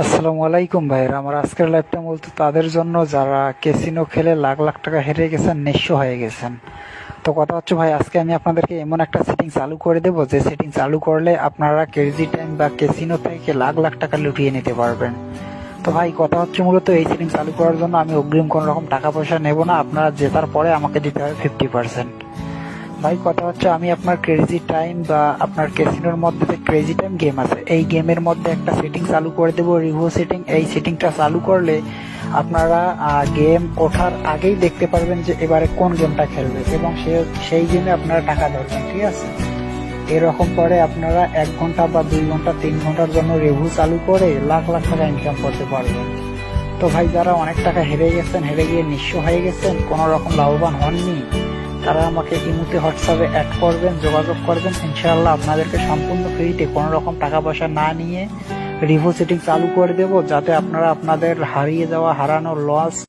আসসালামু আলাইকুম ভাইরা। আমার আজকের লাইভটা মূলত তাদের জন্য যারা ক্যাসিনো খেলে লাখ লাখ টাকা হেরে গেছেন, নিঃস্ব হয়ে গেছেন। তো কথা হচ্ছে ভাই, আজকে আমি আপনাদেরকে এমন একটা সেটিং চালু করে দেবো যে সেটিং চালু করলে আপনারা ক্রেজি টাইম বা ক্যাসিনো থেকে লাখ লাখ টাকা লুটিয়ে নিতে পারবেন। তো ভাই কথা হচ্ছে মূলত এই সেটিং চালু করার জন্য আমি অগ্রিম কোনো রকম টাকা পয়সা নেব না, আপনারা জেতার পরে আমাকে দিতে হবে 50%। ভাই কথা হচ্ছে, আমি আপনার ক্রেজি টাইম বা আপনার ক্যাসিনোর মধ্যে যে ক্রেজি টাইম গেম আছে, এই গেমের মধ্যে একটা সেটিং চালু করে দেবো, রিভিউ সেটিং। এই সেটিংটা চালু করলে আপনারা গেম ওঠার আগেই দেখতে পারবেন যে এবারে কোন গেমটা খেলবে এবং সেই গেমে আপনারা টাকা ধরবেন, ঠিক আছে? এরকম করে আপনারা 1 ঘন্টা বা 2 ঘন্টা 3 ঘন্টার জন্য রিভিউ চালু করে লাখ লাখ টাকা ইনকাম করতে পারবেন। তো ভাই, যারা অনেক টাকা হেরে গেছেন, হেরে গিয়ে নিঃস্ব হয়ে গেছেন, কোনো রকম লাভবান হননি, তারা আমাকে ইমুতে হোয়াটসঅ্যাপে অ্যাড করবেন, যোগাযোগ করবেন। ইনশাআল্লাহ আপনাদেরকে সম্পূর্ণ ফ্রিতে কোনো রকম টাকা পয়সা না নিয়ে রিভিউ সেটিং চালু করে দেবো, যাতে আপনারা আপনাদের হারিয়ে যাওয়া, হারানো, লস